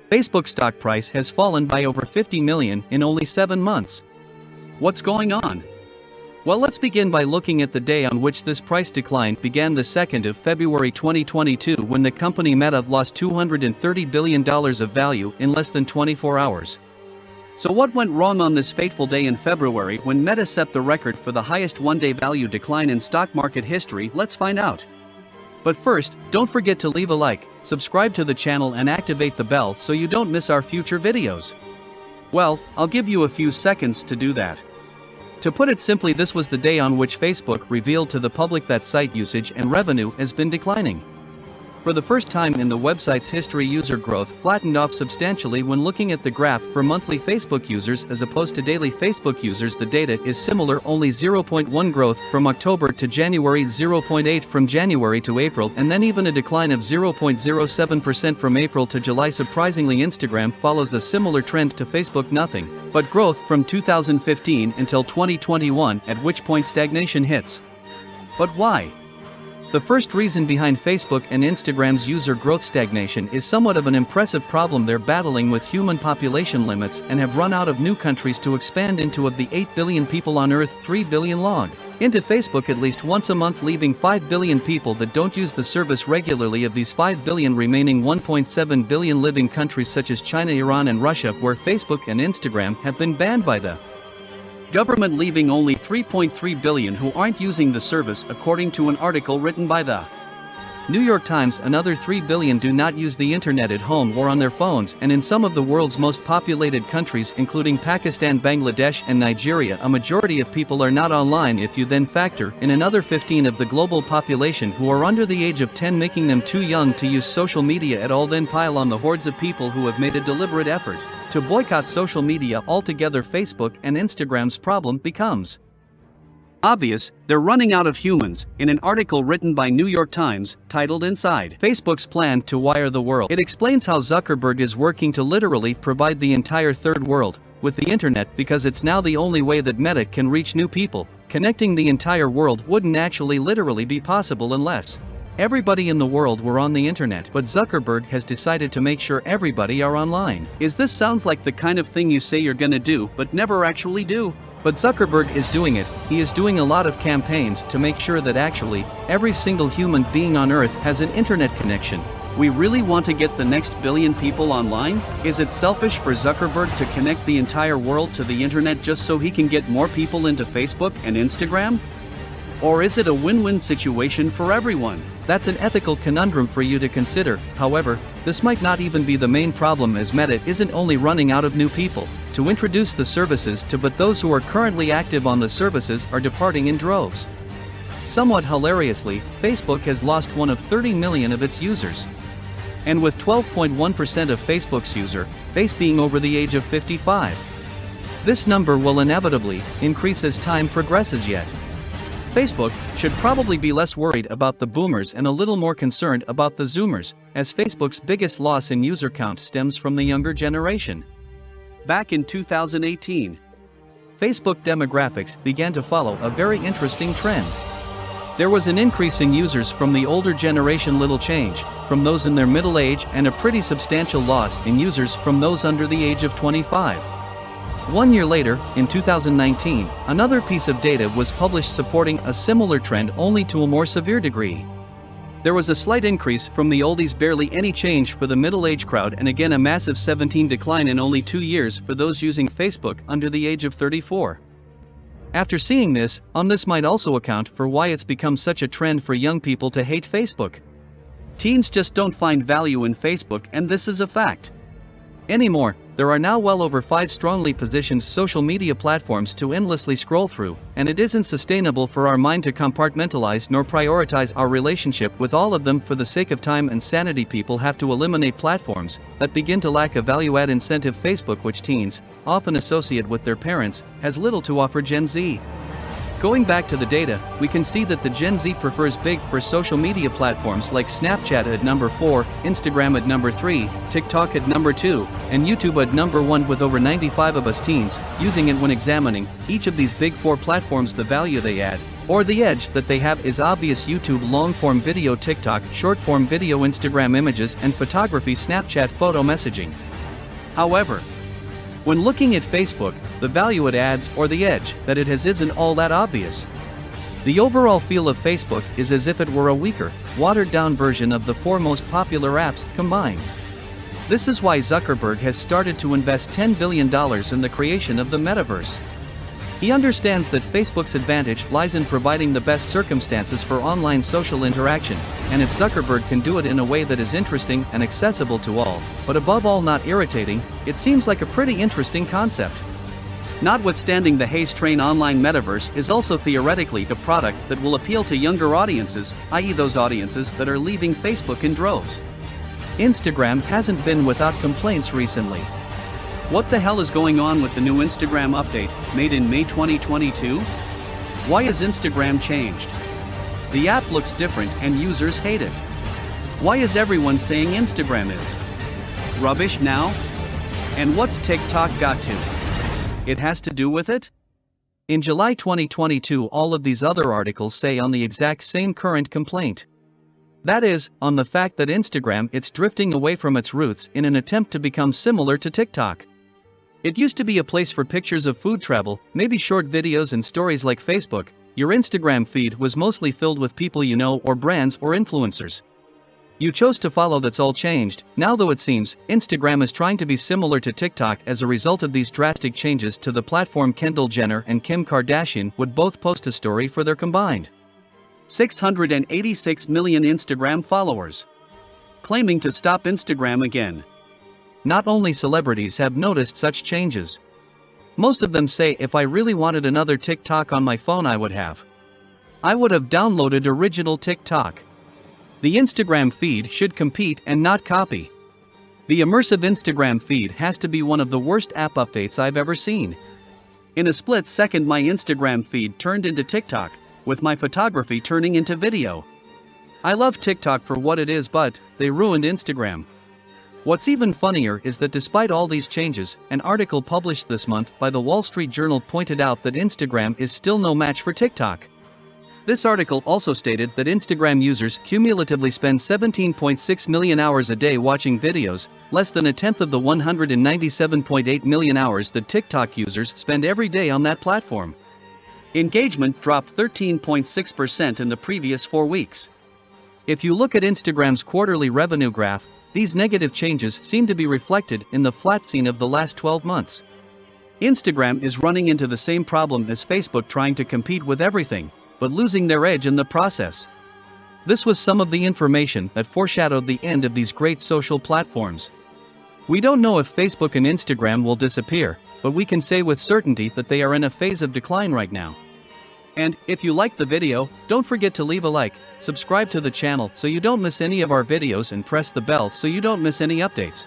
Facebook's stock price has fallen by over 50 million in only 7 months. What's going on? Well, let's begin by looking at the day on which this price decline began, the 2nd of February 2022, when the company Meta lost $230 billion of value in less than 24 hours. So what went wrong on this fateful day in February when Meta set the record for the highest one-day value decline in stock market history? Let's find out. But first, don't forget to leave a like, subscribe to the channel and activate the bell so you don't miss our future videos. Well, I'll give you a few seconds to do that. To put it simply, this was the day on which Facebook revealed to the public that site usage and revenue has been declining. For the first time in the website's history, user growth flattened off substantially when looking at the graph for monthly Facebook users as opposed to daily Facebook users. The data is similar, only 0.1 growth from October to January, 0.8 from January to April, and then even a decline of 0.07% from April to July. Surprisingly, Instagram follows a similar trend to Facebook, nothing but growth from 2015 until 2021, at which point stagnation hits. But why? The first reason behind Facebook and Instagram's user growth stagnation is somewhat of an impressive problem. They're battling with human population limits and have run out of new countries to expand into. Of the 8 billion people on Earth, 3 billion log into Facebook at least once a month, leaving 5 billion people that don't use the service regularly. Of these 5 billion, remaining 1.7 billion live in countries such as China, Iran and Russia, where Facebook and Instagram have been banned by the government, leaving only 3.3 billion who aren't using the service, according to an article written by the New York Times. Another 3 billion do not use the internet at home or on their phones, and in some of the world's most populated countries, including Pakistan, Bangladesh and Nigeria, a majority of people are not online. If you then factor in another 15 of the global population who are under the age of 10, making them too young to use social media at all, then pile on the hordes of people who have made a deliberate effort to boycott social media altogether, Facebook and Instagram's problem becomes obvious. They're running out of humans. In an article written by New York Times, titled "Inside Facebook's Plan to Wire the World," it explains how Zuckerberg is working to literally provide the entire third world with the internet, because it's now the only way that Meta can reach new people. Connecting the entire world wouldn't actually literally be possible unless everybody in the world were on the internet, but Zuckerberg has decided to make sure everybody are online. This sounds like the kind of thing you say you're gonna do, but never actually do. But Zuckerberg is doing it. He is doing a lot of campaigns to make sure that actually every single human being on Earth has an internet connection. We really want to get the next billion people online? Is it selfish for Zuckerberg to connect the entire world to the internet just so he can get more people into Facebook and Instagram? Or is it a win-win situation for everyone? That's an ethical conundrum for you to consider. However, this might not even be the main problem, as Meta isn't only running out of new people to introduce the services to, but those who are currently active on the services are departing in droves. Somewhat hilariously, Facebook has lost one of 30 million of its users. And with 12.1% of Facebook's user base being over the age of 55. This number will inevitably increase as time progresses, yet Facebook should probably be less worried about the boomers and a little more concerned about the zoomers, as Facebook's biggest loss in user count stems from the younger generation. Back in 2018, Facebook demographics began to follow a very interesting trend. There was an increase in users from the older generation, little change from those in their middle age, and a pretty substantial loss in users from those under the age of 25. 1 year later, in 2019, another piece of data was published supporting a similar trend, only to a more severe degree. There was a slight increase from the oldies, barely any change for the middle-aged crowd, and again a massive 17 decline in only 2 years for those using Facebook under the age of 34. After seeing this might also account for why it's become such a trend for young people to hate Facebook. Teens just don't find value in Facebook, and this is a fact anymore. There are now well over 5 strongly positioned social media platforms to endlessly scroll through, and it isn't sustainable for our mind to compartmentalize nor prioritize our relationship with all of them for the sake of time and sanity. People have to eliminate platforms that begin to lack a value-add incentive. Facebook, which teens often associate with their parents, has little to offer Gen Z. Going back to the data, we can see that the Gen Z prefers big for social media platforms like Snapchat at number 4, Instagram at number 3, TikTok at number 2, and YouTube at number 1, with over 95 of us teens using it. When examining each of these big 4 platforms, the value they add, or the edge that they have, is obvious. YouTube long-form video, TikTok short-form video, Instagram images and photography, Snapchat photo messaging. However, when looking at Facebook, the value it adds or the edge that it has isn't all that obvious. The overall feel of Facebook is as if it were a weaker, watered-down version of the four most popular apps combined. This is why Zuckerberg has started to invest $10 billion in the creation of the metaverse. He understands that Facebook's advantage lies in providing the best circumstances for online social interaction, and if Zuckerberg can do it in a way that is interesting and accessible to all, but above all not irritating, it seems like a pretty interesting concept. Notwithstanding the haze train, online metaverse is also theoretically a product that will appeal to younger audiences, i.e. those audiences that are leaving Facebook in droves. Instagram hasn't been without complaints recently. What the hell is going on with the new Instagram update, made in May 2022? Why has Instagram changed? The app looks different and users hate it. Why is everyone saying Instagram is rubbish now? And what's TikTok got to it has to do with it? In July 2022, all of these other articles say on the exact same current complaint. That is, on the fact that Instagram it's drifting away from its roots in an attempt to become similar to TikTok. It used to be a place for pictures of food travel, maybe short videos and stories like Facebook. Your Instagram feed was mostly filled with people you know or brands or influencers you chose to follow. That's all changed now, though it seems Instagram is trying to be similar to TikTok as a result of these drastic changes to the platform. Kendall Jenner and Kim Kardashian would both post a story for their combined 686 million Instagram followers, claiming to stop Instagram again. Not only celebrities have noticed such changes. Most of them say if I really wanted another TikTok on my phone I would have downloaded original TikTok. The Instagram feed should compete and not copy. The immersive Instagram feed has to be one of the worst app updates I've ever seen. In a split second my Instagram feed turned into TikTok, with my photography turning into video. I love TikTok for what it is, but they ruined Instagram. What's even funnier is that despite all these changes, an article published this month by the Wall Street Journal pointed out that Instagram is still no match for TikTok. This article also stated that Instagram users cumulatively spend 17.6 million hours a day watching videos, less than a tenth of the 197.8 million hours that TikTok users spend every day on that platform. Engagement dropped 13.6% in the previous 4 weeks. If you look at Instagram's quarterly revenue graph, these negative changes seem to be reflected in the flat scene of the last 12 months. Instagram is running into the same problem as Facebook, trying to compete with everything, but losing their edge in the process. This was some of the information that foreshadowed the end of these great social platforms. We don't know if Facebook and Instagram will disappear, but we can say with certainty that they are in a phase of decline right now. And if you liked the video, don't forget to leave a like, subscribe to the channel so you don't miss any of our videos, and press the bell so you don't miss any updates.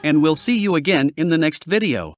And we'll see you again in the next video.